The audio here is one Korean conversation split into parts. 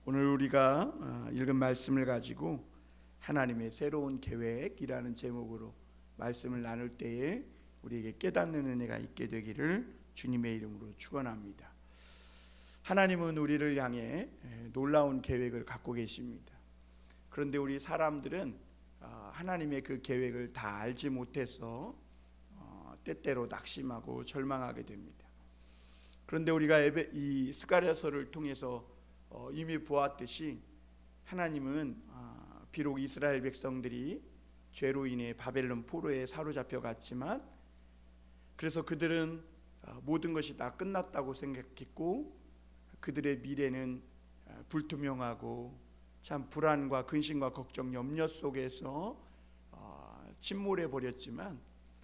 오늘 우리가 읽은 말씀을 가지고 하나님의 새로운 계획이라는 제목으로 말씀을 나눌 때에 우리에게 깨닫는 은혜가 있게 되기를 주님의 이름으로 축원합니다. 하나님은 우리를 향해 놀라운 계획을 갖고 계십니다. 그런데 우리 사람들은 하나님의 그 계획을 다 알지 못해서 때때로 낙심하고 절망하게 됩니다. 그런데 우리가 이 스가랴서를 통해서 이미 보았듯이 하나님은 비록 이스라엘 백성들이 죄로 인해 바벨론 포로에 사로잡혀 갔지만, 그래서 그들은 모든 것이 다 끝났다고 생각했고 그들의 미래는 불투명하고 참 불안과 근심과 걱정, 염려 속에서 침몰해 버렸지만,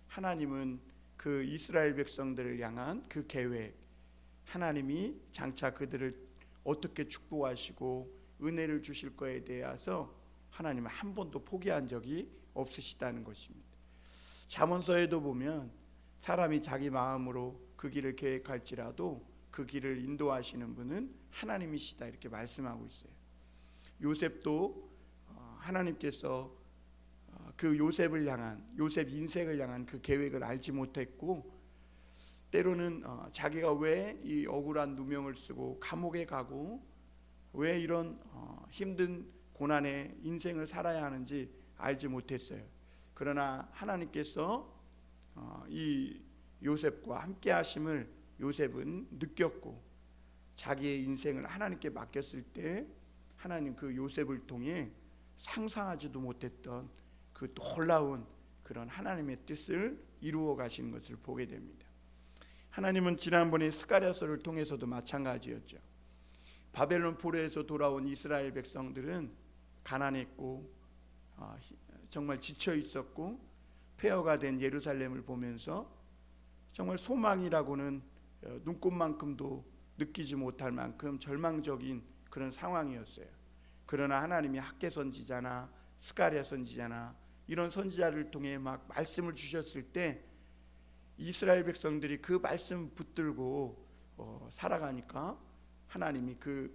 하나님은 그 이스라엘 백성들을 향한 그 계획, 하나님이 장차 그들을 어떻게 축복하시고 은혜를 주실 거에 대해서 하나님은 한 번도 포기한 적이 없으시다는 것입니다. 잠언서에도 보면 사람이 자기 마음으로 그 길을 계획할지라도 그 길을 인도하시는 분은 하나님이시다, 이렇게 말씀하고 있어요. 요셉도 하나님께서 그 요셉 인생을 향한 그 계획을 알지 못했고, 때로는 자기가 왜 이 억울한 누명을 쓰고 감옥에 가고 왜 이런 힘든 고난의 인생을 살아야 하는지 알지 못했어요. 그러나 하나님께서 이 요셉과 함께 하심을 요셉은 느꼈고, 자기의 인생을 하나님께 맡겼을 때 하나님 그 요셉을 통해 상상하지도 못했던 그 놀라운 그런 하나님의 뜻을 이루어 가시는 것을 보게 됩니다. 하나님은 지난번에 스가랴서를 통해서도 마찬가지였죠. 바벨론 포로에서 돌아온 이스라엘 백성들은 가난했고 정말 지쳐 있었고, 폐허가 된 예루살렘을 보면서 정말 소망이라고는 눈꼽만큼도 느끼지 못할 만큼 절망적인 그런 상황이었어요. 그러나 하나님이 학개 선지자나 스가랴 선지자나 이런 선지자를 통해 막 말씀을 주셨을 때 이스라엘 백성들이 그 말씀 붙들고 살아가니까 하나님이 그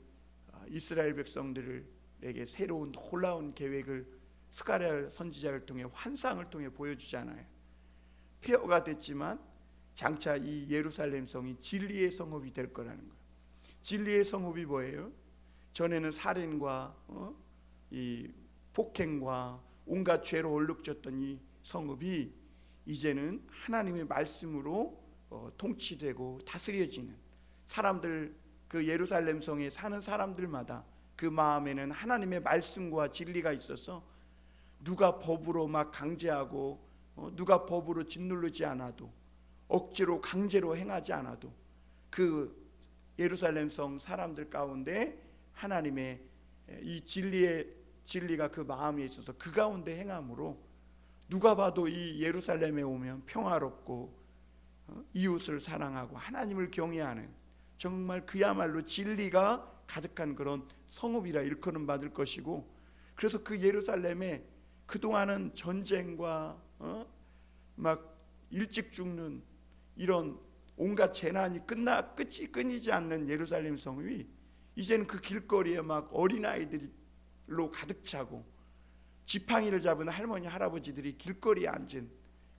이스라엘 백성들에게 새로운 놀라운 계획을 스가랴 선지자를 통해 환상을 통해 보여주잖아요. 폐허가 됐지만 장차 이 예루살렘 성이 진리의 성읍이 될 거라는 거예요. 진리의 성읍이 뭐예요? 전에는 살인과 이 폭행과 온갖 죄로 얼룩졌던 이 성읍이 이제는 하나님의 말씀으로 통치되고 다스려지는, 사람들, 그 예루살렘 성에 사는 사람들마다 그 마음에는 하나님의 말씀과 진리가 있어서 누가 법으로 막 강제하고 누가 법으로 짓누르지 않아도, 억지로 강제로 행하지 않아도 그 예루살렘 성 사람들 가운데 하나님의 이 진리가 그 마음에 있어서 그 가운데 행함으로 누가 봐도 이 예루살렘에 오면 평화롭고 이웃을 사랑하고 하나님을 경외하는, 정말 그야말로 진리가 가득한 그런 성읍이라 일컬음 받을 것이고, 그래서 그 예루살렘에 그동안은 전쟁과 막 일찍 죽는 이런 온갖 재난이 끝이 끊이지 않는 예루살렘 성읍이 이제는 그 길거리에 막 어린아이들로 가득 차고 지팡이를 잡은 할머니 할아버지들이 길거리에 앉은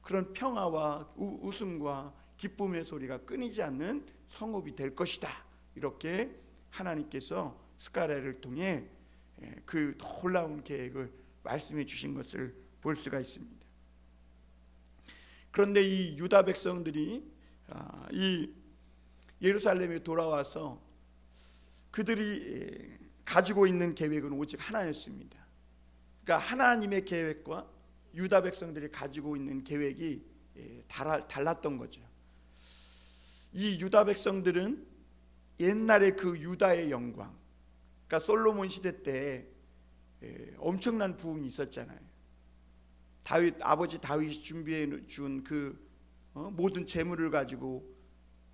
그런 평화와 웃음과 기쁨의 소리가 끊이지 않는 성읍이 될 것이다, 이렇게 하나님께서 스가랴를 통해 그 놀라운 계획을 말씀해 주신 것을 볼 수가 있습니다. 그런데 이 유다 백성들이 이 예루살렘에 돌아와서 그들이 가지고 있는 계획은 오직 하나였습니다. 그러니까 하나님의 계획과 유다 백성들이 가지고 있는 계획이 달랐던 거죠. 이 유다 백성들은 옛날에 그 유다의 영광, 그러니까 솔로몬 시대 때 엄청난 부흥이 있었잖아요. 아버지 다윗이 준비해 준 그 모든 재물을 가지고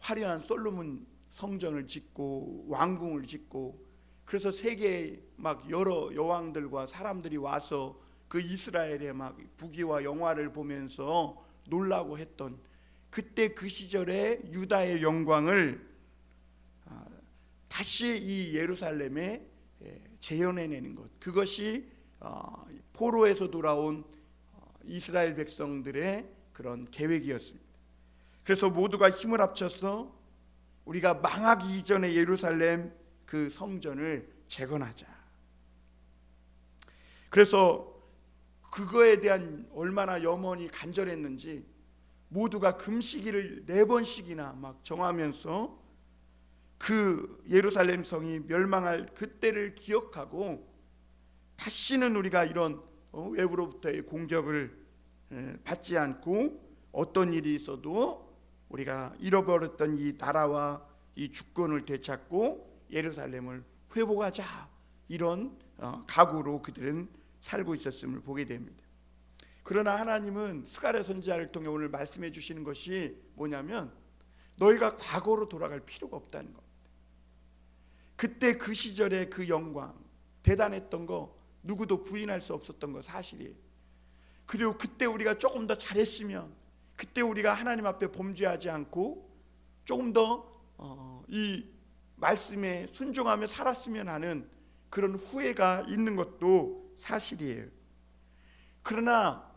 화려한 솔로몬 성전을 짓고 왕궁을 짓고, 그래서 세계 막 여러 여왕들과 사람들이 와서 그 이스라엘의 막 부귀와 영화를 보면서 놀라고 했던 그때 그 시절의 유다의 영광을 다시 이 예루살렘에 재현해내는 것, 그것이 포로에서 돌아온 이스라엘 백성들의 그런 계획이었습니다. 그래서 모두가 힘을 합쳐서 우리가 망하기 이전에 예루살렘 그 성전을 재건하자. 그래서 그거에 대한 얼마나 염원이 간절했는지 모두가 금식일을 4번씩이나 막 정하면서 그 예루살렘 성이 멸망할 그때를 기억하고 다시는 우리가 이런 외부로부터의 공격을 받지 않고 어떤 일이 있어도 우리가 잃어버렸던 이 나라와 이 주권을 되찾고 예루살렘을 회복하자, 이런 각오로 그들은 살고 있었음을 보게 됩니다. 그러나 하나님은 스가랴 선지자를 통해 오늘 말씀해 주시는 것이 뭐냐면 너희가 과거로 돌아갈 필요가 없다는 겁니다. 그때 그 시절의 그 영광, 대단했던 거 누구도 부인할 수 없었던 거 사실이에요. 그리고 그때 우리가 조금 더 잘했으면, 그때 우리가 하나님 앞에 범죄하지 않고 조금 더 이 말씀에 순종하며 살았으면 하는 그런 후회가 있는 것도 사실이에요. 그러나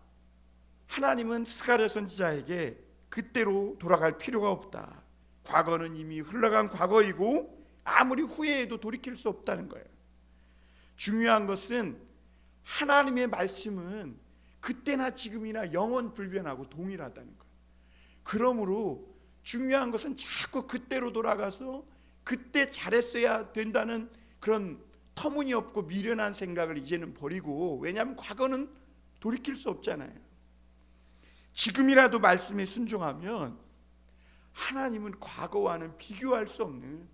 하나님은 스가랴 선지자에게 그때로 돌아갈 필요가 없다. 과거는 이미 흘러간 과거이고 아무리 후회해도 돌이킬 수 없다는 거예요. 중요한 것은 하나님의 말씀은 그때나 지금이나 영원 불변하고 동일하다는 거예요. 그러므로 중요한 것은 자꾸 그때로 돌아가서 그때 잘했어야 된다는 그런 터무니없고 미련한 생각을 이제는 버리고, 왜냐하면 과거는 돌이킬 수 없잖아요. 지금이라도 말씀에 순종하면 하나님은 과거와는 비교할 수 없는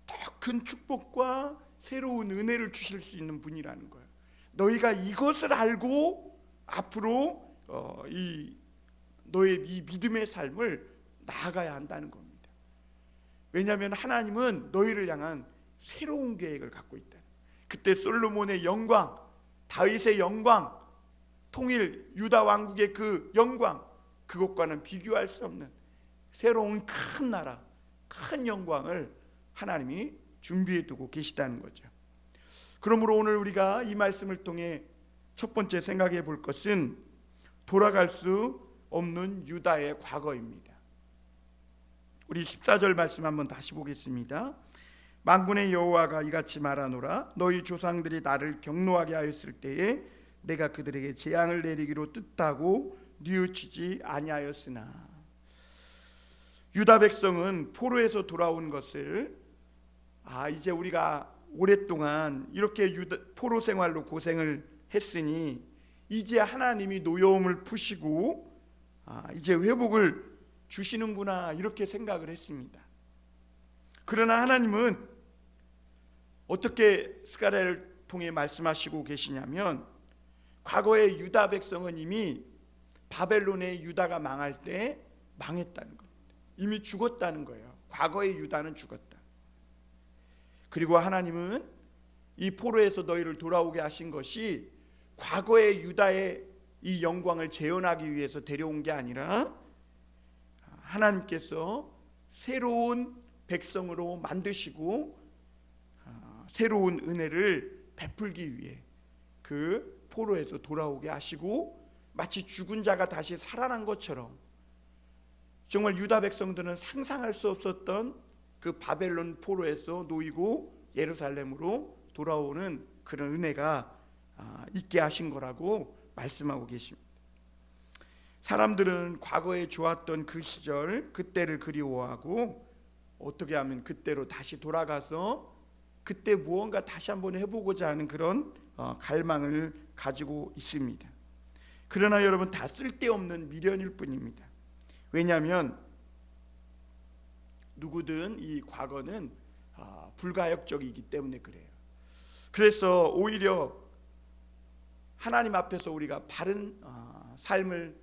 더 큰 축복과 새로운 은혜를 주실 수 있는 분이라는 거예요. 너희가 이것을 알고 앞으로 너의 이 믿음의 삶을 나아가야 한다는 겁니다. 왜냐하면 하나님은 너희를 향한 새로운 계획을 갖고 있다. 그때 솔로몬의 영광, 다윗의 영광, 통일 유다 왕국의 그 영광, 그것과는 비교할 수 없는 새로운 큰 나라, 큰 영광을 하나님이 준비해 두고 계시다는 거죠. 그러므로 오늘 우리가 이 말씀을 통해 첫 번째 생각해 볼 것은 돌아갈 수 없는 유다의 과거입니다. 우리 14절 말씀 한번 다시 보겠습니다. 만군의 여호와가 이같이 말하노라. 너희 조상들이 나를 경노하게 하였을 때에 내가 그들에게 재앙을 내리기로 뜻하고 뉘우치지 아니하였으나. 유다 백성은 포로에서 돌아온 것을 이제 우리가 오랫동안 이렇게 포로 생활로 고생을 했으니 이제 하나님이 노여움을 푸시고 이제 회복을 주시는구나, 이렇게 생각을 했습니다. 그러나 하나님은 어떻게 스가랴를 통해 말씀하시고 계시냐면, 과거의 유다 백성은 이미 바벨론의 유다가 망할 때 망했다는 겁니다. 이미 죽었다는 거예요. 과거의 유다는 죽었다. 그리고 하나님은 이 포로에서 너희를 돌아오게 하신 것이 과거의 유다의 이 영광을 재현하기 위해서 데려온 게 아니라 하나님께서 새로운 백성으로 만드시고 새로운 은혜를 베풀기 위해 그 포로에서 돌아오게 하시고, 마치 죽은 자가 다시 살아난 것처럼 정말 유다 백성들은 상상할 수 없었던 그 바벨론 포로에서 놓이고 예루살렘으로 돌아오는 그런 은혜가 있게 하신 거라고 말씀하고 계십니다. 사람들은 과거에 좋았던 그 시절, 그때를 그리워하고 어떻게 하면 그때로 다시 돌아가서 그때 무언가 다시 한번 해보고자 하는 그런 갈망을 가지고 있습니다. 그러나 여러분, 다 쓸데없는 미련일 뿐입니다. 왜냐하면 누구든 이 과거는 불가역적이기 때문에 그래요. 그래서 오히려 하나님 앞에서 우리가 바른 삶을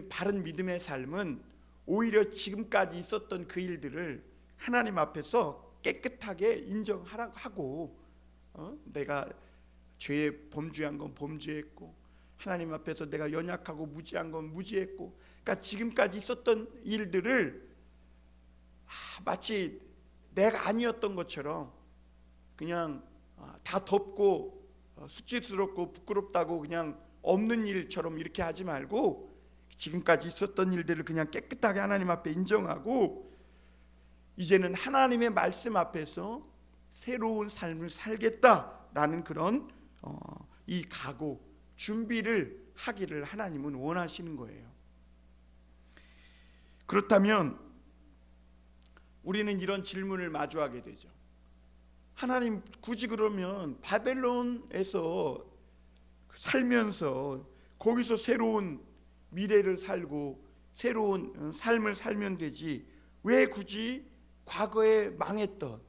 바른 믿음의 삶은 오히려 지금까지 있었던 그 일들을 하나님 앞에서 깨끗하게 인정하고 내가 죄에 범죄한 건 범죄했고 하나님 앞에서 내가 연약하고 무지한 건 무지했고, 그러니까 지금까지 있었던 일들을 마치 내가 아니었던 것처럼 그냥 다 덮고 수치스럽고 부끄럽다고 그냥 없는 일처럼 이렇게 하지 말고 지금까지 있었던 일들을 그냥 깨끗하게 하나님 앞에 인정하고 이제는 하나님의 말씀 앞에서 새로운 삶을 살겠다라는 그런 이 각오, 준비를 하기를 하나님은 원하시는 거예요. 그렇다면 우리는 이런 질문을 마주하게 되죠. 하나님, 굳이 그러면 바벨론에서 살면서 거기서 새로운 미래를 살고 새로운 삶을 살면 되지, 왜 굳이 과거에 망했던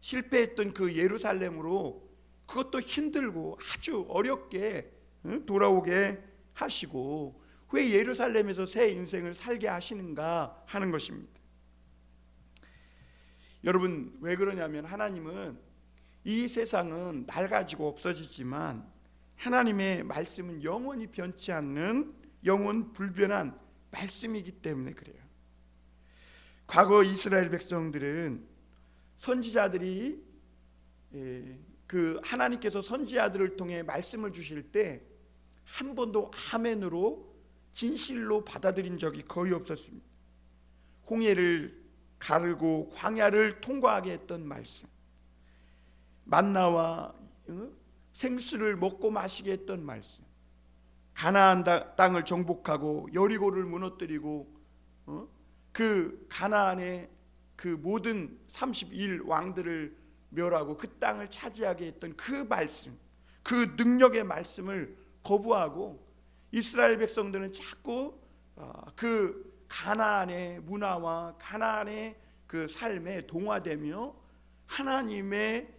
실패했던 그 예루살렘으로 그것도 힘들고 아주 어렵게 돌아오게 하시고 왜 예루살렘에서 새 인생을 살게 하시는가 하는 것입니다. 여러분, 왜 그러냐면 하나님은 이 세상은 낡아지고 없어지지만 하나님의 말씀은 영원히 변치 않는 영원 불변한 말씀이기 때문에 그래요. 과거 이스라엘 백성들은 선지자들이 그 하나님께서 선지자들을 통해 말씀을 주실 때 한 번도 아멘으로 진실로 받아들인 적이 거의 없었습니다. 홍해를 가르고 광야를 통과하게 했던 말씀, 만나와 생수를 먹고 마시게 했던 말씀, 가나안 땅을 정복하고 여리고를 무너뜨리고 그 가나안의 그 모든 31 왕들을 멸하고 그 땅을 차지하게 했던 그 말씀, 그 능력의 말씀을 거부하고 이스라엘 백성들은 자꾸 그 가나안의 문화와 가나안의 그 삶에 동화되며 하나님의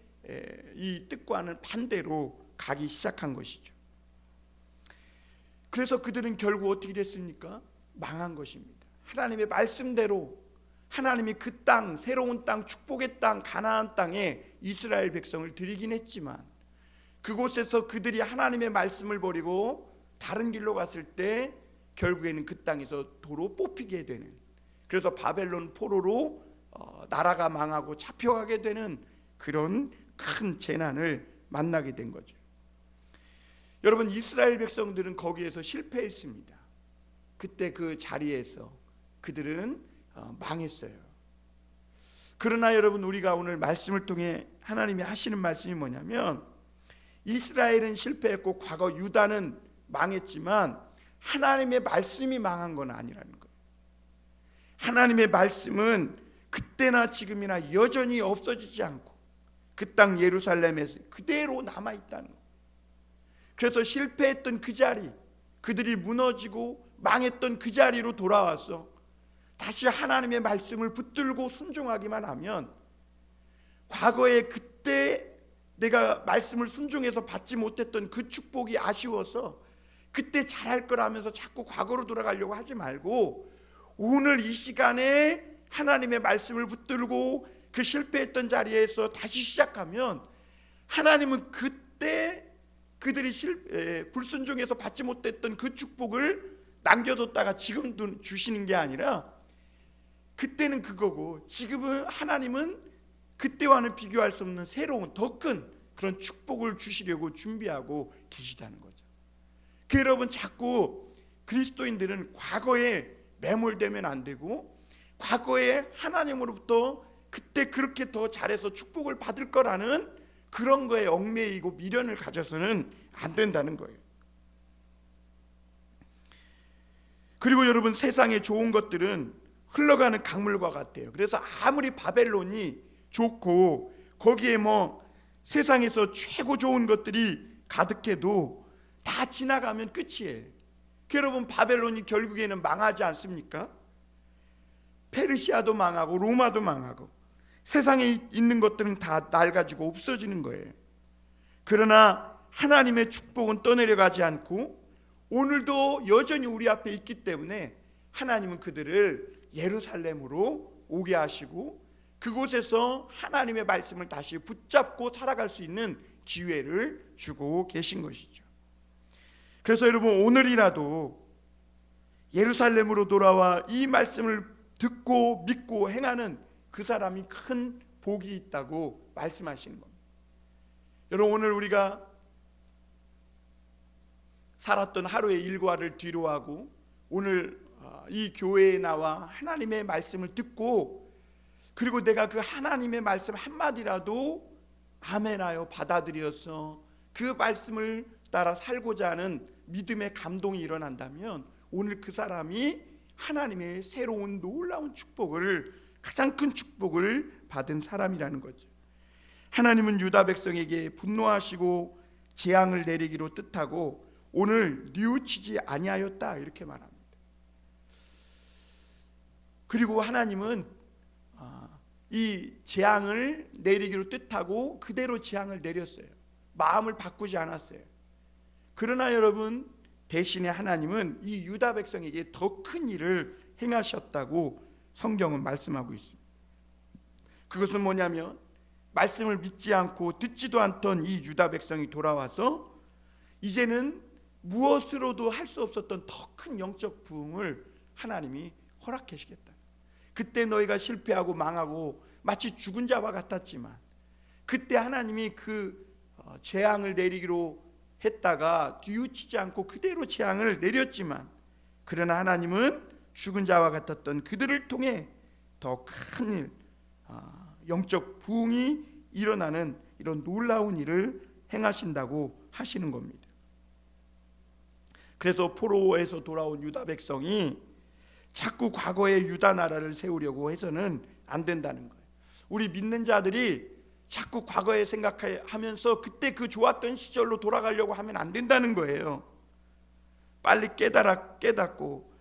이 뜻과는 반대로 가기 시작한 것이죠. 그래서 그들은 결국 어떻게 됐습니까? 망한 것입니다. 하나님의 말씀대로 하나님이 그 땅, 새로운 땅, 축복의 땅, 가나안 땅에 이스라엘 백성을 드리긴 했지만 그곳에서 그들이 하나님의 말씀을 버리고 다른 길로 갔을 때 결국에는 그 땅에서 도로 뽑히게 되는, 그래서 바벨론 포로로 나라가 망하고 잡혀가게 되는 그런 큰 재난을 만나게 된 거죠. 여러분, 이스라엘 백성들은 거기에서 실패했습니다. 그때 그 자리에서 그들은 망했어요. 그러나 여러분, 우리가 오늘 말씀을 통해 하나님이 하시는 말씀이 뭐냐면 이스라엘은 실패했고 과거 유다는 망했지만 하나님의 말씀이 망한 건 아니라는 거예요. 하나님의 말씀은 그때나 지금이나 여전히 없어지지 않고 그 땅 예루살렘에서 그대로 남아있다는 거예요. 그래서 실패했던 그 자리, 그들이 무너지고 망했던 그 자리로 돌아와서 다시 하나님의 말씀을 붙들고 순종하기만 하면 과거에 그때 내가 말씀을 순종해서 받지 못했던 그 축복이 아쉬워서 그때 잘할 거라면서 자꾸 과거로 돌아가려고 하지 말고 오늘 이 시간에 하나님의 말씀을 붙들고 그 실패했던 자리에서 다시 시작하면 하나님은 그때 그들이 불순종해서 받지 못했던 그 축복을 남겨뒀다가 지금 주시는 게 아니라 그때는 그거고 지금은 하나님은 그때와는 비교할 수 없는 새로운 더 큰 그런 축복을 주시려고 준비하고 계시다는 거죠. 그 여러분, 자꾸 그리스도인들은 과거에 매몰되면 안 되고 과거에 하나님으로부터 그때 그렇게 더 잘해서 축복을 받을 거라는 그런 거에 얽매이고 미련을 가져서는 안 된다는 거예요. 그리고 여러분, 세상의 좋은 것들은 흘러가는 강물과 같아요. 그래서 아무리 바벨론이 좋고 거기에 뭐 세상에서 최고 좋은 것들이 가득해도 다 지나가면 끝이에요. 여러분, 바벨론이 결국에는 망하지 않습니까? 페르시아도 망하고 로마도 망하고 세상에 있는 것들은 다 낡아지고 없어지는 거예요. 그러나 하나님의 축복은 떠내려가지 않고 오늘도 여전히 우리 앞에 있기 때문에 하나님은 그들을 예루살렘으로 오게 하시고 그곳에서 하나님의 말씀을 다시 붙잡고 살아갈 수 있는 기회를 주고 계신 것이죠. 그래서 여러분, 오늘이라도 예루살렘으로 돌아와 이 말씀을 듣고 믿고 행하는 그 사람이 큰 복이 있다고 말씀하시는 겁니다. 여러분, 오늘 우리가 살았던 하루의 일과를 뒤로하고 오늘 이 교회에 나와 하나님의 말씀을 듣고, 그리고 내가 그 하나님의 말씀 한마디라도 아멘하여 받아들여서 그 말씀을 따라 살고자 하는 믿음의 감동이 일어난다면, 오늘 그 사람이 하나님의 새로운 놀라운 축복을, 가장 큰 축복을 받은 사람이라는 거죠. 하나님은 유다 백성에게 분노하시고 재앙을 내리기로 뜻하고 오늘 뉘우치지 아니하였다, 이렇게 말합니다. 그리고 하나님은 이 재앙을 내리기로 뜻하고 그대로 재앙을 내렸어요. 마음을 바꾸지 않았어요. 그러나 여러분, 대신에 하나님은 이 유다 백성에게 더 큰 일을 행하셨다고 성경은 말씀하고 있습니다. 그것은 뭐냐면, 말씀을 믿지 않고 듣지도 않던 이 유다 백성이 돌아와서 이제는 무엇으로도 할 수 없었던 더 큰 영적 부흥을 하나님이 허락하시겠다. 그때 너희가 실패하고 망하고 마치 죽은 자와 같았지만, 그때 하나님이 그 재앙을 내리기로 했다가 뉘우치지 않고 그대로 재앙을 내렸지만, 그러나 하나님은 죽은 자와 같았던 그들을 통해 더 큰 일, 영적 부흥이 일어나는 이런 놀라운 일을 행하신다고 하시는 겁니다. 그래서 포로에서 돌아온 유다 백성이 자꾸 과거의 유다 나라를 세우려고 해서는 안 된다는 거예요. 우리 믿는 자들이 자꾸 과거에 생각하면서 그때 그 좋았던 시절로 돌아가려고 하면 안 된다는 거예요. 빨리 깨닫고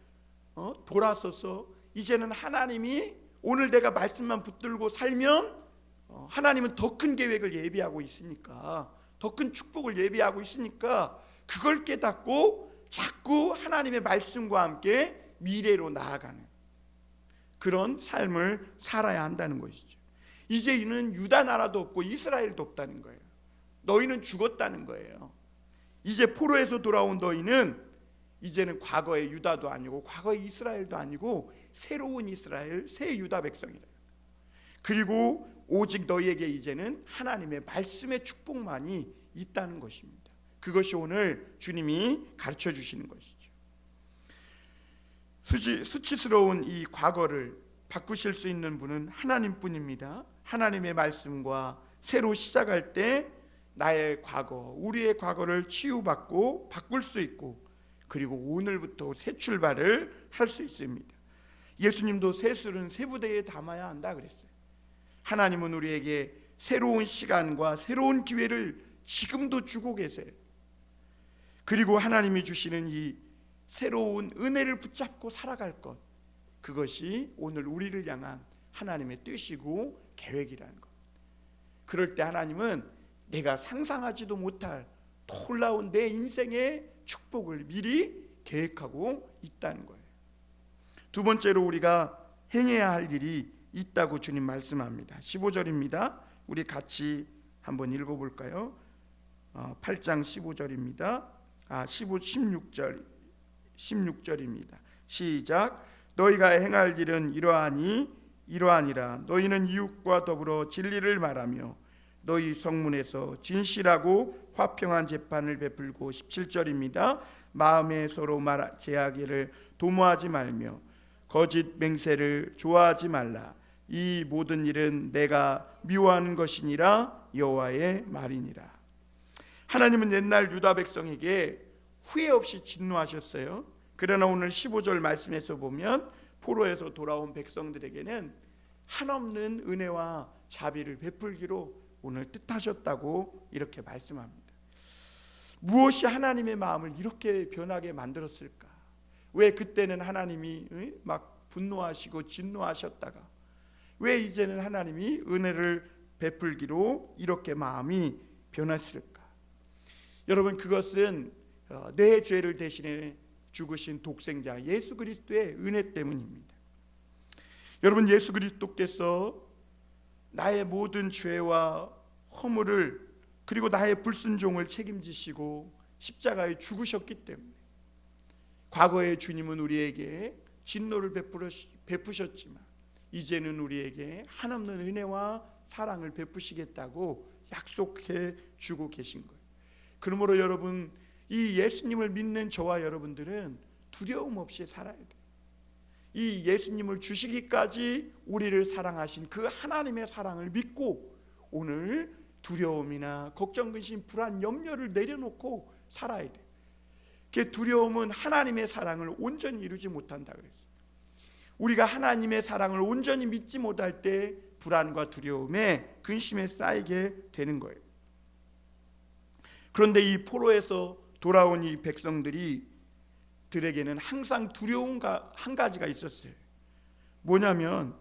돌아서서 이제는 하나님이, 오늘 내가 말씀만 붙들고 살면 하나님은 더 큰 계획을 예비하고 있으니까, 더 큰 축복을 예비하고 있으니까 그걸 깨닫고 자꾸 하나님의 말씀과 함께 미래로 나아가는 그런 삶을 살아야 한다는 것이죠. 이제는 유다 나라도 없고 이스라엘도 없다는 거예요. 너희는 죽었다는 거예요. 이제 포로에서 돌아온 너희는 이제는 과거의 유다도 아니고 과거의 이스라엘도 아니고 새로운 이스라엘, 새 유다 백성이다. 그리고 오직 너희에게 이제는 하나님의 말씀의 축복만이 있다는 것입니다. 그것이 오늘 주님이 가르쳐 주시는 것이죠. 수치스러운 이 과거를 바꾸실 수 있는 분은 하나님뿐입니다. 하나님의 말씀과 새로 시작할 때 나의 과거, 우리의 과거를 치유받고 바꿀 수 있고, 그리고 오늘부터 새 출발을 할 수 있습니다. 예수님도 새 술은 새 부대에 담아야 한다 그랬어요. 하나님은 우리에게 새로운 시간과 새로운 기회를 지금도 주고 계세요. 그리고 하나님이 주시는 이 새로운 은혜를 붙잡고 살아갈 것, 그것이 오늘 우리를 향한 하나님의 뜻이고 계획이라는 것. 그럴 때 하나님은 내가 상상하지도 못할 놀라운 내 인생의 축복을 미리 계획하고 있다는 거예요. 두 번째로 우리가 행해야 할 일이 있다고 주님 말씀합니다. 15절입니다. 우리 같이 한번 읽어볼까요? 8장 15절입니다. 16절입니다. 시작. 너희가 행할 일은 이러하니라. 너희는 이웃과 더불어 진리를 말하며 너희 성문에서 진실하고 화평한 재판을 베풀고, 17절입니다. 마음에 서로 제하기를 도모하지 말며 거짓 맹세를 좋아하지 말라. 이 모든 일은 내가 미워하는 것이니라. 여호와의 말이니라. 하나님은 옛날 유다 백성에게 후회 없이 진노하셨어요. 그러나 오늘 15절 말씀에서 보면 포로에서 돌아온 백성들에게는 한없는 은혜와 자비를 베풀기로 오늘 뜻하셨다고 이렇게 말씀합니다. 무엇이 하나님의 마음을 이렇게 변하게 만들었을까? 왜 그때는 하나님이 막 분노하시고 진노하셨다가 왜 이제는 하나님이 은혜를 베풀기로 이렇게 마음이 변했을까? 여러분, 그것은 내 죄를 대신해 죽으신 독생자 예수 그리스도의 은혜 때문입니다. 여러분, 예수 그리스도께서 나의 모든 죄와 허물을, 그리고 나의 불순종을 책임지시고 십자가에 죽으셨기 때문에, 과거의 주님은 우리에게 진노를 베푸셨지만 이제는 우리에게 한없는 은혜와 사랑을 베푸시겠다고 약속해 주고 계신 거예요. 그러므로 여러분, 이 예수님을 믿는 저와 여러분들은 두려움 없이 살아야 돼요. 이 예수님을 주시기까지 우리를 사랑하신 그 하나님의 사랑을 믿고 오늘 두려움이나 걱정, 근심, 불안, 염려를 내려놓고 살아야 돼요. 그 두려움은 하나님의 사랑을 온전히 이루지 못한다 그랬어요. 우리가 하나님의 사랑을 온전히 믿지 못할 때 불안과 두려움에 근심에 쌓이게 되는 거예요. 그런데 이 포로에서 돌아온 이 백성들에게는 항상 두려운 한 가지가 있었어요. 뭐냐면,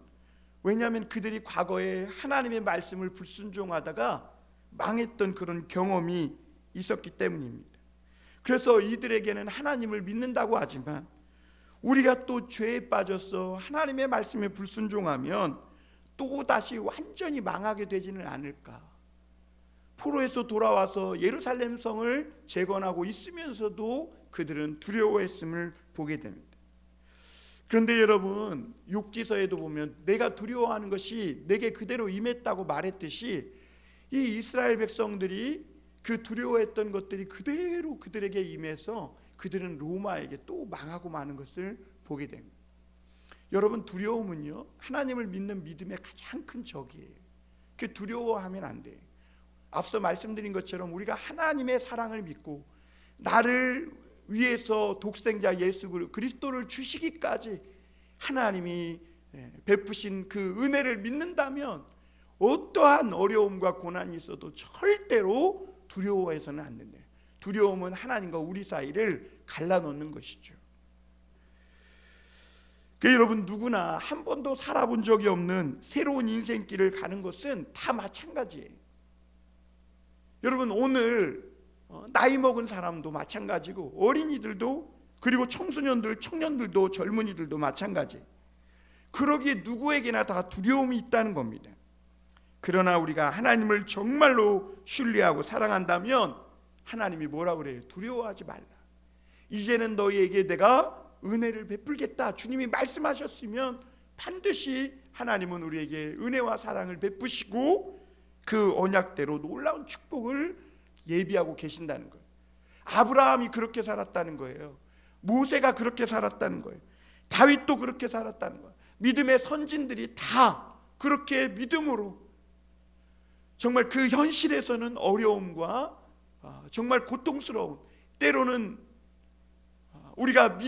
왜냐하면 그들이 과거에 하나님의 말씀을 불순종하다가 망했던 그런 경험이 있었기 때문입니다. 그래서 이들에게는 하나님을 믿는다고 하지만 우리가 또 죄에 빠져서 하나님의 말씀에 불순종하면 또 다시 완전히 망하게 되지는 않을까. 포로에서 돌아와서 예루살렘 성을 재건하고 있으면서도 그들은 두려워했음을 보게 됩니다. 그런데 여러분, 욥기서에도 보면 내가 두려워하는 것이 내게 그대로 임했다고 말했듯이 이 이스라엘 백성들이 그 두려워했던 것들이 그대로 그들에게 임해서 그들은 로마에게 또 망하고 마는 것을 보게 됩니다. 여러분, 두려움은요, 하나님을 믿는 믿음의 가장 큰 적이에요. 그 두려워하면 안 돼요. 앞서 말씀드린 것처럼 우리가 하나님의 사랑을 믿고 나를 위해서 독생자 예수 그리스도를 주시기까지 하나님이 베푸신 그 은혜를 믿는다면 어떠한 어려움과 고난이 있어도 절대로 두려워해서는 안 된다. 두려움은 하나님과 우리 사이를 갈라놓는 것이죠. 여러분, 누구나 한 번도 살아본 적이 없는 새로운 인생길을 가는 것은 다 마찬가지예요. 여러분, 오늘 나이 먹은 사람도 마찬가지고 어린이들도, 그리고 청소년들, 청년들도, 젊은이들도 마찬가지. 그러기에 누구에게나 다 두려움이 있다는 겁니다. 그러나 우리가 하나님을 정말로 신뢰하고 사랑한다면 하나님이 뭐라고 그래요? 두려워하지 말라. 이제는 너희에게 내가 은혜를 베풀겠다. 주님이 말씀하셨으면 반드시 하나님은 우리에게 은혜와 사랑을 베푸시고 그 언약대로 놀라운 축복을 예비하고 계신다는 거예요. 아브라함이 그렇게 살았다는 거예요. 모세가 그렇게 살았다는 거예요. 다윗도 그렇게 살았다는 거예요. 믿음의 선진들이 다 그렇게 믿음으로 정말 그 현실에서는 어려움과 정말 고통스러운, 때로는 우리가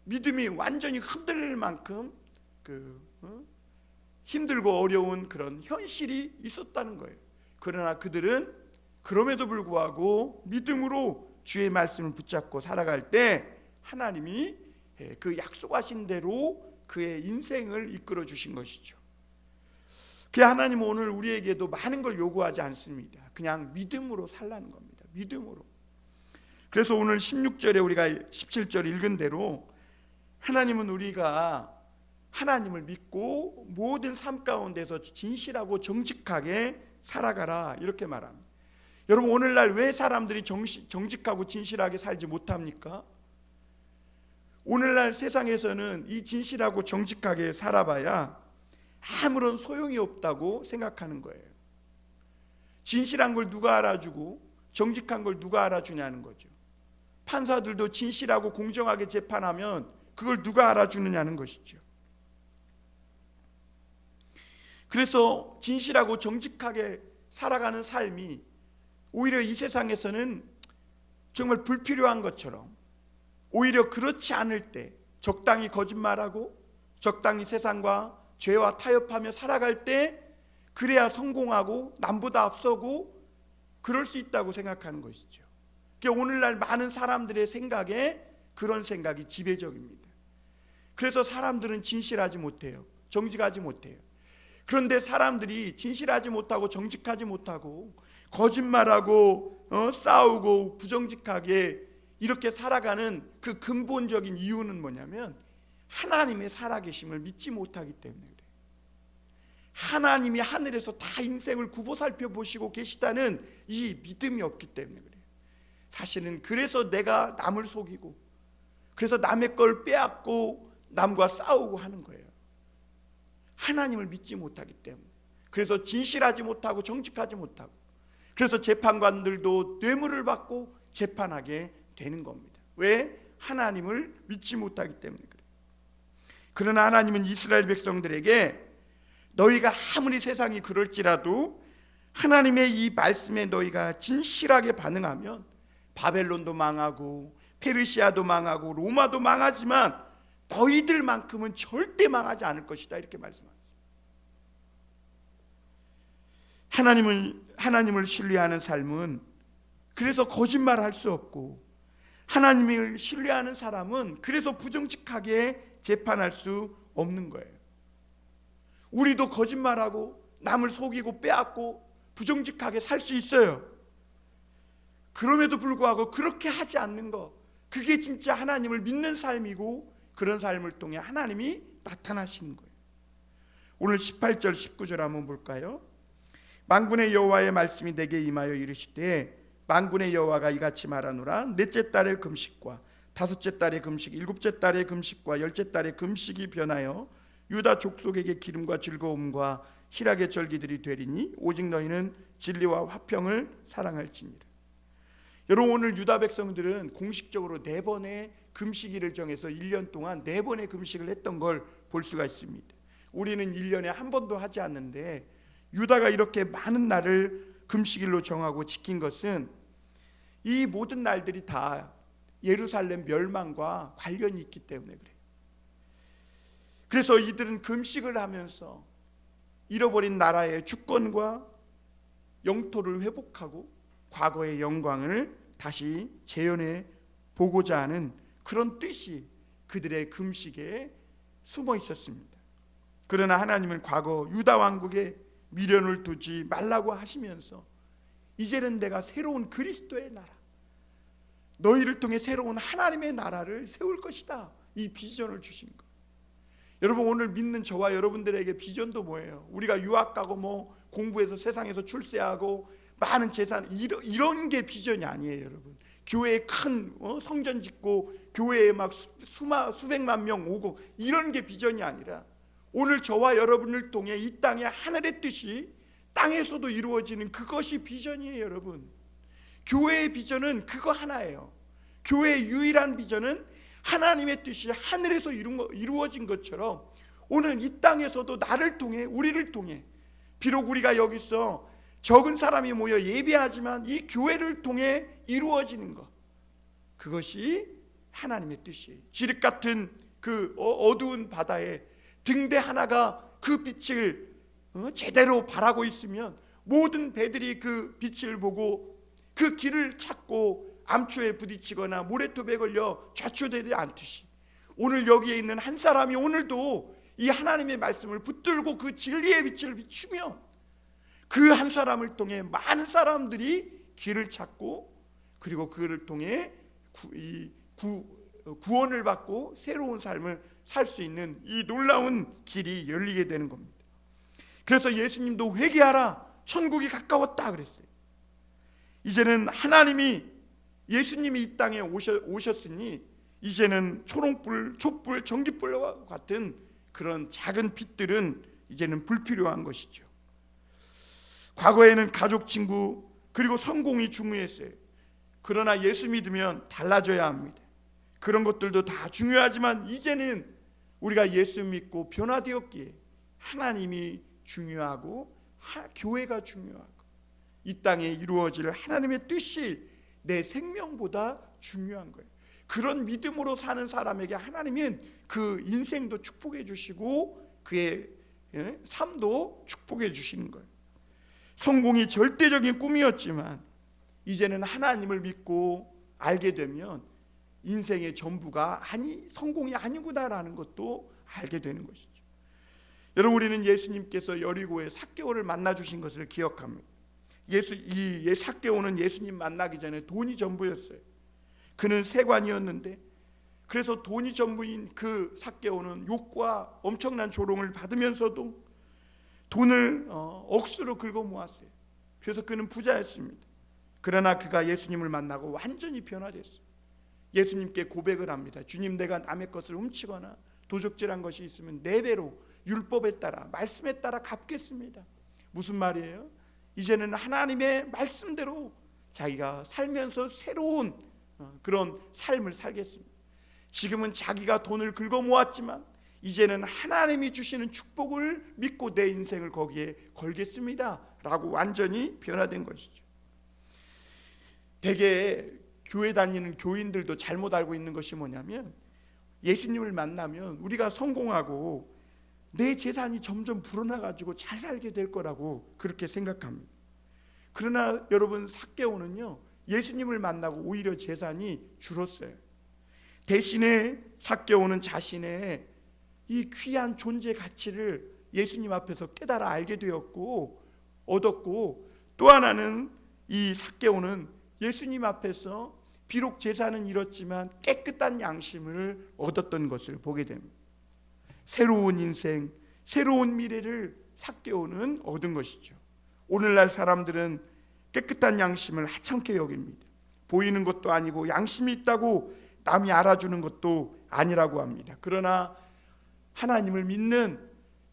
믿음이 완전히 흔들릴 만큼 힘들고 어려운 그런 현실이 있었다는 거예요. 그러나 그들은 그럼에도 불구하고 믿음으로 주의 말씀을 붙잡고 살아갈 때 하나님이 그 약속하신 대로 그의 인생을 이끌어 주신 것이죠. 그 하나님은 오늘 우리에게도 많은 걸 요구하지 않습니다. 그냥 믿음으로 살라는 겁니다. 믿음으로. 그래서 오늘 16절에 우리가 17절 읽은 대로 하나님은 우리가 하나님을 믿고 모든 삶 가운데서 진실하고 정직하게 살아가라, 이렇게 말합니다. 여러분, 오늘날 왜 사람들이 정직하고 진실하게 살지 못합니까? 오늘날 세상에서는 이 진실하고 정직하게 살아봐야 아무런 소용이 없다고 생각하는 거예요. 진실한 걸 누가 알아주고 정직한 걸 누가 알아주냐는 거죠. 판사들도 진실하고 공정하게 재판하면 그걸 누가 알아주느냐는 것이죠. 그래서 진실하고 정직하게 살아가는 삶이 오히려 이 세상에서는 정말 불필요한 것처럼, 오히려 그렇지 않을 때 적당히 거짓말하고 적당히 세상과 죄와 타협하며 살아갈 때 그래야 성공하고 남보다 앞서고 그럴 수 있다고 생각하는 것이죠. 오늘날 많은 사람들의 생각에 그런 생각이 지배적입니다. 그래서 사람들은 진실하지 못해요. 정직하지 못해요. 그런데 사람들이 진실하지 못하고 정직하지 못하고 거짓말하고 싸우고 부정직하게 이렇게 살아가는 그 근본적인 이유는 뭐냐면 하나님의 살아계심을 믿지 못하기 때문에 그래요. 하나님이 하늘에서 다 인생을 굽어 살펴보시고 계시다는 이 믿음이 없기 때문에 그래요. 사실은 그래서 내가 남을 속이고, 그래서 남의 걸 빼앗고 남과 싸우고 하는 거예요. 하나님을 믿지 못하기 때문에. 그래서 진실하지 못하고 정직하지 못하고 그래서 재판관들도 뇌물을 받고 재판하게 되는 겁니다. 왜? 하나님을 믿지 못하기 때문에 그래요. 그러나 하나님은 이스라엘 백성들에게 너희가 아무리 세상이 그럴지라도 하나님의 이 말씀에 너희가 진실하게 반응하면 바벨론도 망하고 페르시아도 망하고 로마도 망하지만 너희들만큼은 절대 망하지 않을 것이다, 이렇게 말씀하셨어요. 하나님을 신뢰하는 삶은 그래서 거짓말할 수 없고, 하나님을 신뢰하는 사람은 그래서 부정직하게 재판할 수 없는 거예요. 우리도 거짓말하고 남을 속이고 빼앗고 부정직하게 살 수 있어요. 그럼에도 불구하고 그렇게 하지 않는 것, 그게 진짜 하나님을 믿는 삶이고, 그런 삶을 통해 하나님이 나타나시는 거예요. 오늘 18절 19절 한번 볼까요? 만군의 여호와의 말씀이 내게 임하여 이르시되 만군의 여호와가 이같이 말하노라. 넷째 달의 금식과 다섯째 달의 금식, 일곱째 달의 금식과 열째 달의 금식이 변하여 유다 족속에게 기름과 즐거움과 희락의 절기들이 되리니 오직 너희는 진리와 화평을 사랑할지니라. 여러분, 오늘 유다 백성들은 공식적으로 4번의 금식일을 정해서 1년 동안 4번의 금식을 했던 걸 볼 수가 있습니다. 우리는 1년에 한 번도 하지 않는데 유다가 이렇게 많은 날을 금식일로 정하고 지킨 것은 이 모든 날들이 다 예루살렘 멸망과 관련이 있기 때문에 그래요. 그래서 이들은 금식을 하면서 잃어버린 나라의 주권과 영토를 회복하고 과거의 영광을 다시 재현해 보고자 하는 그런 뜻이 그들의 금식에 숨어 있었습니다. 그러나 하나님은 과거 유다 왕국에 미련을 두지 말라고 하시면서 이제는 내가 새로운 그리스도의 나라, 너희를 통해 새로운 하나님의 나라를 세울 것이다, 이 비전을 주신 것. 여러분, 오늘 믿는 저와 여러분들에게 비전도 뭐예요? 우리가 유학 가고 뭐 공부해서 세상에서 출세하고 많은 재산, 이런 게 비전이 아니에요. 여러분, 교회에 큰 성전 짓고 교회에 막 수백만 명 오고 이런 게 비전이 아니라 오늘 저와 여러분을 통해 이 땅에 하늘의 뜻이 땅에서도 이루어지는 그것이 비전이에요. 여러분, 교회의 비전은 그거 하나예요. 교회의 유일한 비전은 하나님의 뜻이 하늘에서 이루어진 것처럼 오늘 이 땅에서도 나를 통해, 우리를 통해, 비록 우리가 여기서 적은 사람이 모여 예배하지만 이 교회를 통해 이루어지는 것, 그것이 하나님의 뜻이에요. 지륵 같은 그 어두운 바다에 등대 하나가 그 빛을 제대로 바라고 있으면 모든 배들이 그 빛을 보고 그 길을 찾고 암초에 부딪히거나 모래톱에 걸려 좌초되지 않듯이 오늘 여기에 있는 한 사람이 오늘도 이 하나님의 말씀을 붙들고 그 진리의 빛을 비추며 그 한 사람을 통해 많은 사람들이 길을 찾고 그리고 그를 통해 구원을 받고 새로운 삶을 살 수 있는 이 놀라운 길이 열리게 되는 겁니다. 그래서 예수님도 회개하라, 천국이 가까웠다 그랬어요. 이제는 하나님이, 예수님이 이 땅에 오셨으니 이제는 초롱불, 촛불, 전기불과 같은 그런 작은 빛들은 이제는 불필요한 것이죠. 과거에는 가족, 친구, 그리고 성공이 중요했어요. 그러나 예수 믿으면 달라져야 합니다. 그런 것들도 다 중요하지만 이제는 우리가 예수 믿고 변화되었기에 하나님이 중요하고 교회가 중요하고 이 땅에 이루어질 하나님의 뜻이 내 생명보다 중요한 거예요. 그런 믿음으로 사는 사람에게 하나님은 그 인생도 축복해 주시고 그의 삶도 축복해 주시는 거예요. 성공이 절대적인 꿈이었지만 이제는 하나님을 믿고 알게 되면 인생의 전부가 성공이 아니구나라는 것도 알게 되는 것이죠. 여러분, 우리는 예수님께서 여리고에 삭개오를 만나 주신 것을 기억합니다. 이 삭개오는 예수님 만나기 전에 돈이 전부였어요. 그는 세관이었는데, 그래서 돈이 전부인 그 삭개오는 욕과 엄청난 조롱을 받으면서도 돈을 억수로 긁어 모았어요. 그래서 그는 부자였습니다. 그러나 그가 예수님을 만나고 완전히 변화됐어요. 예수님께 고백을 합니다. 주님, 내가 남의 것을 훔치거나 도적질한 것이 있으면 4배로 율법에 따라, 말씀에 따라 갚겠습니다. 무슨 말이에요? 이제는 하나님의 말씀대로 자기가 살면서 새로운 그런 삶을 살겠습니다. 지금은 자기가 돈을 긁어 모았지만 이제는 하나님이 주시는 축복을 믿고 내 인생을 거기에 걸겠습니다 라고 완전히 변화된 것이죠. 대개 교회 다니는 교인들도 잘못 알고 있는 것이 뭐냐면, 예수님을 만나면 우리가 성공하고 내 재산이 점점 불어나가지고 잘 살게 될 거라고 그렇게 생각합니다. 그러나 여러분, 삭개오는요 예수님을 만나고 오히려 재산이 줄었어요. 대신에 삭개오는 자신의 이 귀한 존재 가치를 예수님 앞에서 깨달아 알게 되었고 얻었고, 또 하나는 이 삭개오는 예수님 앞에서 비록 재산은 잃었지만 깨끗한 양심을 얻었던 것을 보게 됩니다. 새로운 인생, 새로운 미래를 삭개오는 얻은 것이죠. 오늘날 사람들은 깨끗한 양심을 하찮게 여깁니다. 보이는 것도 아니고 양심이 있다고 남이 알아주는 것도 아니라고 합니다. 그러나 하나님을 믿는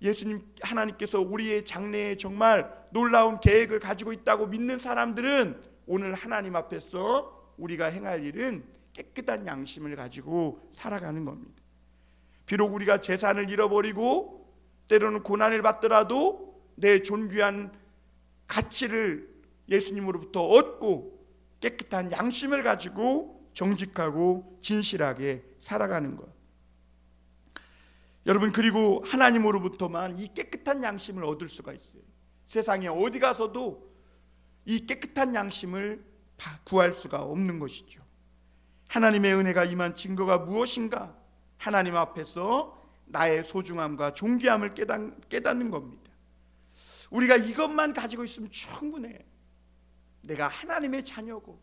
예수님, 하나님께서 우리의 장래에 정말 놀라운 계획을 가지고 있다고 믿는 사람들은 오늘 하나님 앞에서 우리가 행할 일은 깨끗한 양심을 가지고 살아가는 겁니다. 비록 우리가 재산을 잃어버리고 때로는 고난을 받더라도 내 존귀한 가치를 예수님으로부터 얻고 깨끗한 양심을 가지고 정직하고 진실하게 살아가는 것. 여러분, 그리고 하나님으로부터만 이 깨끗한 양심을 얻을 수가 있어요. 세상에 어디 가서도 이 깨끗한 양심을 구할 수가 없는 것이죠. 하나님의 은혜가 임한 증거가 무엇인가? 하나님 앞에서 나의 소중함과 존귀함을 깨닫는 겁니다. 우리가 이것만 가지고 있으면 충분해. 내가 하나님의 자녀고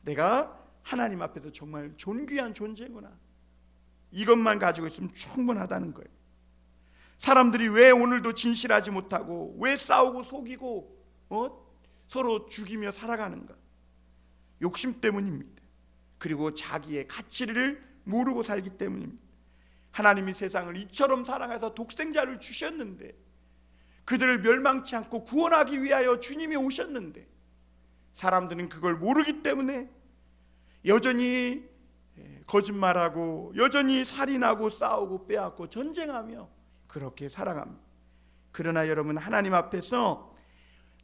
내가 하나님 앞에서 정말 존귀한 존재구나. 이것만 가지고 있으면 충분하다는 거예요. 사람들이 왜 오늘도 진실하지 못하고 왜 싸우고 속이고 서로 죽이며 살아가는가? 욕심 때문입니다. 그리고 자기의 가치를 모르고 살기 때문입니다. 하나님이 세상을 이처럼 사랑해서 독생자를 주셨는데, 그들을 멸망치 않고 구원하기 위하여 주님이 오셨는데, 사람들은 그걸 모르기 때문에 여전히 거짓말하고 여전히 살인하고 싸우고 빼앗고 전쟁하며 그렇게 살아갑니다. 그러나 여러분, 하나님 앞에서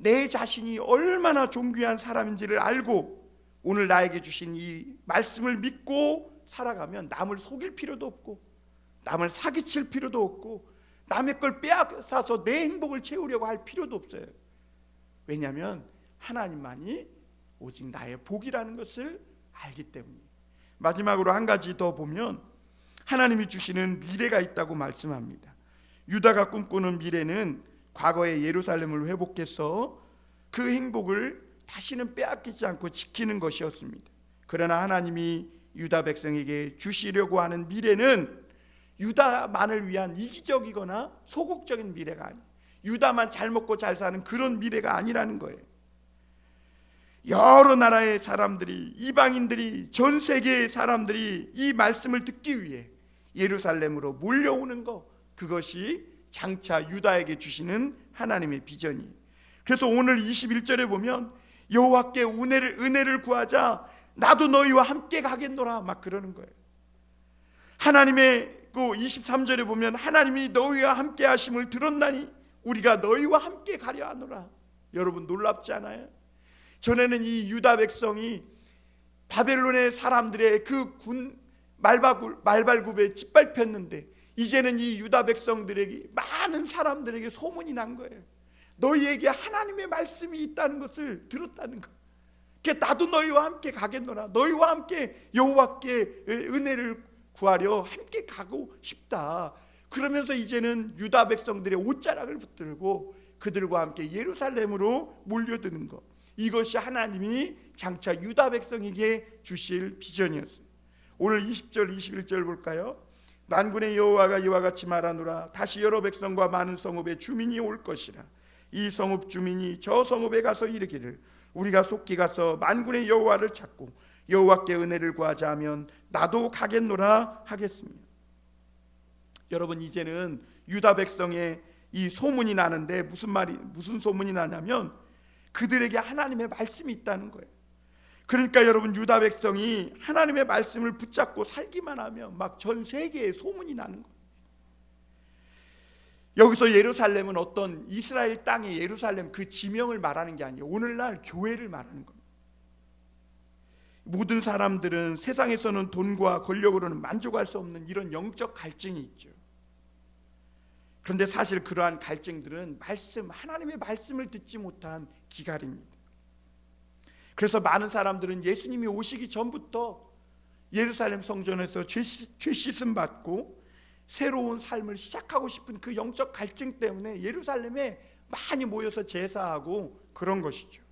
내 자신이 얼마나 존귀한 사람인지를 알고 오늘 나에게 주신 이 말씀을 믿고 살아가면 남을 속일 필요도 없고 남을 사기칠 필요도 없고 남의 걸 빼앗아서 내 행복을 채우려고 할 필요도 없어요. 왜냐하면 하나님만이 오직 나의 복이라는 것을 알기 때문이에요. 마지막으로 한 가지 더 보면 하나님이 주시는 미래가 있다고 말씀합니다. 유다가 꿈꾸는 미래는 과거의 예루살렘을 회복해서 그 행복을 다시는 빼앗기지 않고 지키는 것이었습니다. 그러나 하나님이 유다 백성에게 주시려고 하는 미래는 유다만을 위한 이기적이거나 소극적인 미래가 아니에요. 유다만 잘 먹고 잘 사는 그런 미래가 아니라는 거예요. 여러 나라의 사람들이, 이방인들이, 전 세계의 사람들이 이 말씀을 듣기 위해 예루살렘으로 몰려오는 것, 그것이 장차 유다에게 주시는 하나님의 비전이에요. 그래서 오늘 21절에 보면 여호와께 은혜를 구하자, 나도 너희와 함께 가겠노라, 막 그러는 거예요. 하나님의 그 23절에 보면 하나님이 너희와 함께 하심을 들었나니 우리가 너희와 함께 가려 하노라. 여러분, 놀랍지 않아요? 전에는 이 유다 백성이 바벨론의 사람들의 그 군 말발굽에 짓밟혔는데, 이제는 이 유다 백성들에게, 많은 사람들에게 소문이 난 거예요. 너희에게 하나님의 말씀이 있다는 것을 들었다는 거. 나도 너희와 함께 가겠노라. 너희와 함께 여호와께 은혜를 구하려 함께 가고 싶다. 그러면서 이제는 유다 백성들의 옷자락을 붙들고 그들과 함께 예루살렘으로 몰려드는 것, 이것이 하나님이 장차 유다 백성에게 주실 비전이었어요. 오늘 20절 21절 볼까요? 만군의 여호와가 이와 같이 말하노라. 다시 여러 백성과 많은 성읍의 주민이 올 것이라. 이 성읍 주민이 저 성읍에 가서 이르기를 우리가 속히 가서 만군의 여호와를 찾고 여호와께 은혜를 구하자 하면 나도 가겠노라 하겠습니다. 여러분, 이제는 유다 백성의 이 소문이 나는데 무슨 소문이 나냐면 그들에게 하나님의 말씀이 있다는 거예요. 그러니까 여러분, 유다 백성이 하나님의 말씀을 붙잡고 살기만 하면 막 전 세계에 소문이 나는 거예요. 여기서 예루살렘은 어떤 이스라엘 땅의 예루살렘 그 지명을 말하는 게 아니에요. 오늘날 교회를 말하는 겁니다. 모든 사람들은 세상에서는 돈과 권력으로는 만족할 수 없는 이런 영적 갈증이 있죠. 그런데 사실 그러한 갈증들은 하나님의 말씀을 듣지 못한 기갈입니다. 그래서 많은 사람들은 예수님이 오시기 전부터 예루살렘 성전에서 죄 씻음 받고 새로운 삶을 시작하고 싶은 그 영적 갈증 때문에 예루살렘에 많이 모여서 제사하고 그런 것이죠.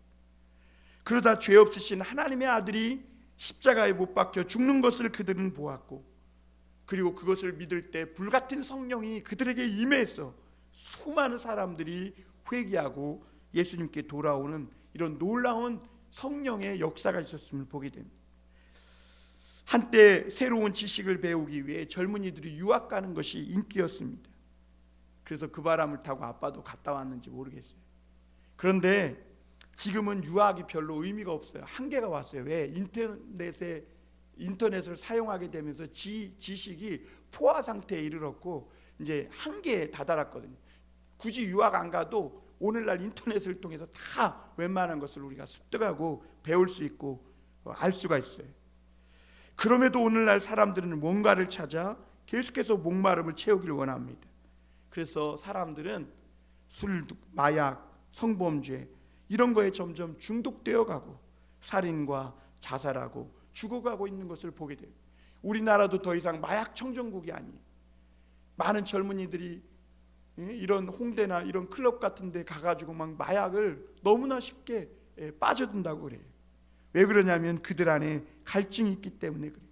그러다 죄 없으신 하나님의 아들이 십자가에 못 박혀 죽는 것을 그들은 보았고, 그리고 그것을 믿을 때 불같은 성령이 그들에게 임해서 수많은 사람들이 회개하고 예수님께 돌아오는 이런 놀라운 성령의 역사가 있었음을 보게 됩니다. 한때 새로운 지식을 배우기 위해 젊은이들이 유학 가는 것이 인기였습니다. 그래서 그 바람을 타고 아빠도 갔다 왔는지 모르겠어요. 그런데 지금은 유학이 별로 의미가 없어요. 한계가 왔어요. 왜? 인터넷을 사용하게 되면서 지식이 포화 상태에 이르렀고 이제 한계에 다다랐거든요. 굳이 유학 안 가도 오늘날 인터넷을 통해서 다 웬만한 것을 우리가 습득하고 배울 수 있고 알 수가 있어요. 그럼에도 오늘날 사람들은 뭔가를 찾아 계속해서 목마름을 채우기를 원합니다. 그래서 사람들은 술, 마약, 성범죄 이런 거에 점점 중독되어 가고 살인과 자살하고 죽어가고 있는 것을 보게 돼요. 우리나라도 더 이상 마약 청정국이 아니에요. 많은 젊은이들이 이런 홍대나 이런 클럽 같은 데 가가지고 막 마약을 너무나 쉽게 빠져든다고 그래요. 왜 그러냐면 그들 안에 갈증이 있기 때문에 그래요.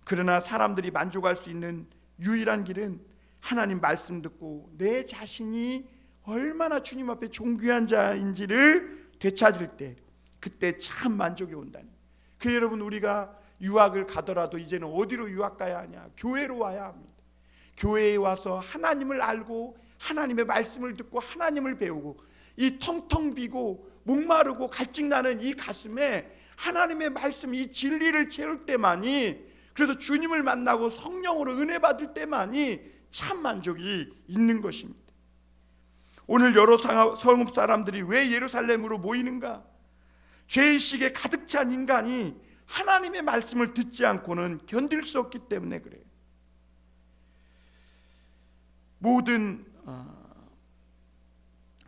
그러나 사람들이 만족할 수 있는 유일한 길은 하나님 말씀 듣고 내 자신이 얼마나 주님 앞에 존귀한 자인지를 되찾을 때, 그때 참 만족이 온다니. 그 여러분, 우리가 유학을 가더라도 이제는 어디로 유학 가야 하냐? 교회로 와야 합니다. 교회에 와서 하나님을 알고 하나님의 말씀을 듣고 하나님을 배우고 이 텅텅 비고 목마르고 갈증나는 이 가슴에 하나님의 말씀, 이 진리를 채울 때만이, 그래서 주님을 만나고 성령으로 은혜 받을 때만이 참 만족이 있는 것입니다. 오늘 여러 성읍 사람들이 왜 예루살렘으로 모이는가? 죄의식에 가득 찬 인간이 하나님의 말씀을 듣지 않고는 견딜 수 없기 때문에 그래요. 모든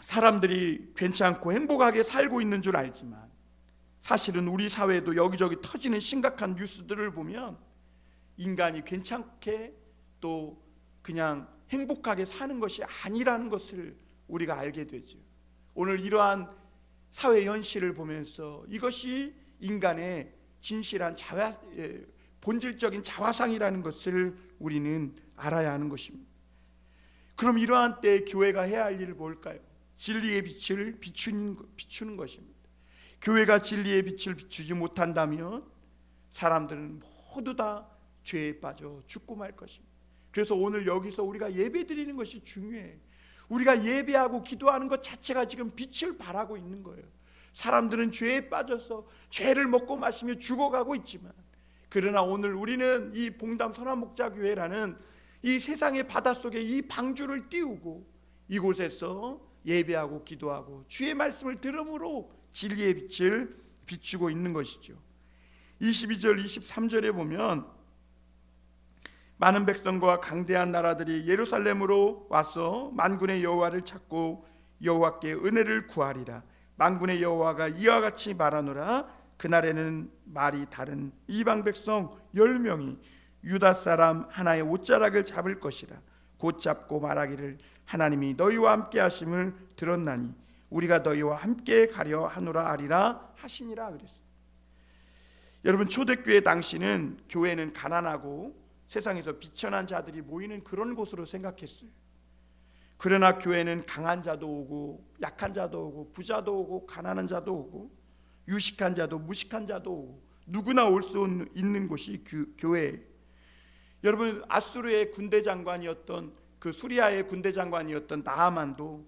사람들이 괜찮고 행복하게 살고 있는 줄 알지만 사실은 우리 사회에도 여기저기 터지는 심각한 뉴스들을 보면 인간이 괜찮게 또 그냥 행복하게 사는 것이 아니라는 것을 우리가 알게 되죠. 오늘 이러한 사회 현실을 보면서 이것이 인간의 진실한 본질적인 자화상이라는 것을 우리는 알아야 하는 것입니다. 그럼 이러한 때에 교회가 해야 할 일은 뭘까요? 진리의 빛을 비추는 것입니다. 교회가 진리의 빛을 비추지 못한다면 사람들은 모두 다 죄에 빠져 죽고 말 것입니다. 그래서 오늘 여기서 우리가 예배 드리는 것이 중요해요. 우리가 예배하고 기도하는 것 자체가 지금 빛을 발하고 있는 거예요. 사람들은 죄에 빠져서 죄를 먹고 마시며 죽어가고 있지만, 그러나 오늘 우리는 이 봉담 선한목자교회라는 이 세상의 바닷속에 이 방주를 띄우고 이곳에서 예배하고 기도하고 주의 말씀을 들음으로 진리의 빛을 비추고 있는 것이죠. 22절 23절에 보면 많은 백성과 강대한 나라들이 예루살렘으로 와서 만군의 여호와를 찾고 여호와께 은혜를 구하리라. 만군의 여호와가 이와 같이 말하노라. 그날에는 말이 다른 이방 백성 10명이 유다 사람 하나의 옷자락을 잡을 것이라. 곧 잡고 말하기를 하나님이 너희와 함께 하심을 들었나니 우리가 너희와 함께 가려 하노라 하리라 하시니라 그랬어요. 여러분, 초대교회 당시는 교회는 가난하고 세상에서 비천한 자들이 모이는 그런 곳으로 생각했어요. 그러나 교회는 강한 자도 오고 약한 자도 오고 부자도 오고 가난한 자도 오고 유식한 자도 무식한 자도 오고 누구나 올 수 있는 곳이 교회예요. 여러분, 아수르의 군대 장관이었던 그 수리아의 군대 장관이었던 나아만도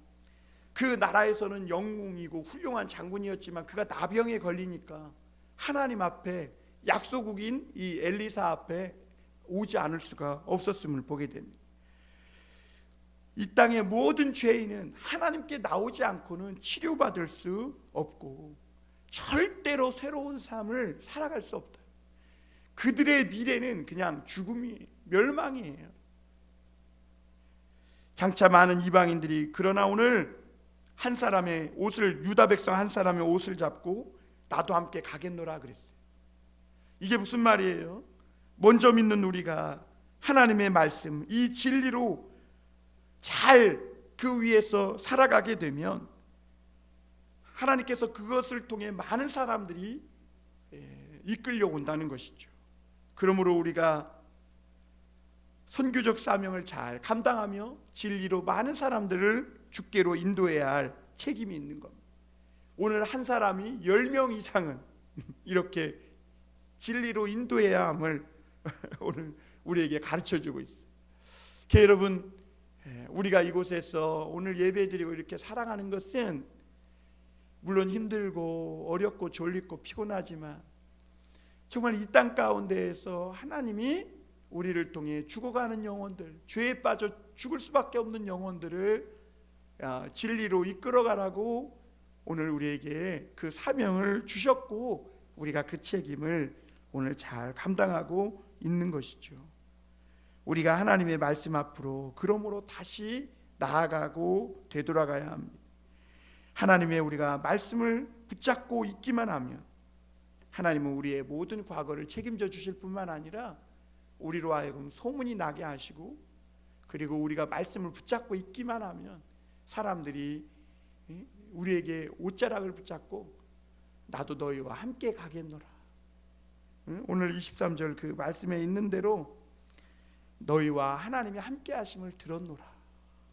그 나라에서는 영웅이고 훌륭한 장군이었지만 그가 나병에 걸리니까 하나님 앞에 약소국인 이 엘리사 앞에 오지 않을 수가 없었음을 보게 됩니다. 이 땅의 모든 죄인은 하나님께 나오지 않고는 치료받을 수 없고 절대로 새로운 삶을 살아갈 수 없다. 그들의 미래는 그냥 죽음이 멸망이에요. 장차 많은 이방인들이 그러나 오늘 한 사람의 옷을, 유다 백성 한 사람의 옷을 잡고 나도 함께 가겠노라 그랬어요. 이게 무슨 말이에요? 먼저 믿는 우리가 하나님의 말씀, 이 진리로 잘 그 위에서 살아가게 되면 하나님께서 그것을 통해 많은 사람들이 이끌려 온다는 것이죠. 그러므로 우리가 선교적 사명을 잘 감당하며 진리로 많은 사람들을 주께로 인도해야 할 책임이 있는 겁니다. 오늘 한 사람이 10명 이상은 이렇게 진리로 인도해야 함을 오늘 우리에게 가르쳐주고 있어요. 여러분, 우리가 이곳에서 오늘 예배드리고 이렇게 살아가는 것은 물론 힘들고 어렵고 졸리고 피곤하지만 정말 이 땅 가운데에서 하나님이 우리를 통해 죽어가는 영혼들, 죄에 빠져 죽을 수밖에 없는 영혼들을 진리로 이끌어가라고 오늘 우리에게 그 사명을 주셨고 우리가 그 책임을 오늘 잘 감당하고 있는 것이죠. 우리가 하나님의 말씀 앞으로 그러므로 다시 나아가고 되돌아가야 합니다. 하나님의 우리가 말씀을 붙잡고 있기만 하면 하나님은 우리의 모든 과거를 책임져 주실 뿐만 아니라 우리로 하여금 소문이 나게 하시고 그리고 우리가 말씀을 붙잡고 있기만 하면 사람들이 우리에게 옷자락을 붙잡고 나도 너희와 함께 가겠노라. 오늘 23절 그 말씀에 있는 대로 너희와 하나님이 함께 하심을 들었노라.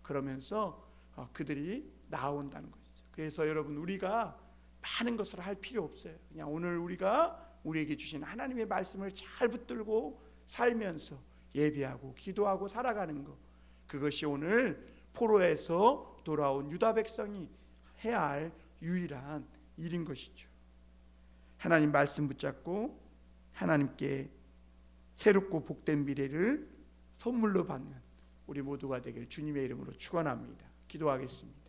그러면서 그들이 나온다는 것이죠. 그래서 여러분 우리가 많은 것을 할 필요 없어요. 그냥 오늘 우리가 우리에게 주신 하나님의 말씀을 잘 붙들고 살면서 예배하고 기도하고 살아가는 것, 그것이 오늘 포로에서 돌아온 유다 백성이 해야 할 유일한 일인 것이죠. 하나님 말씀 붙잡고 하나님께 새롭고 복된 미래를 선물로 받는 우리 모두가 되길 주님의 이름으로 축원합니다. 기도하겠습니다.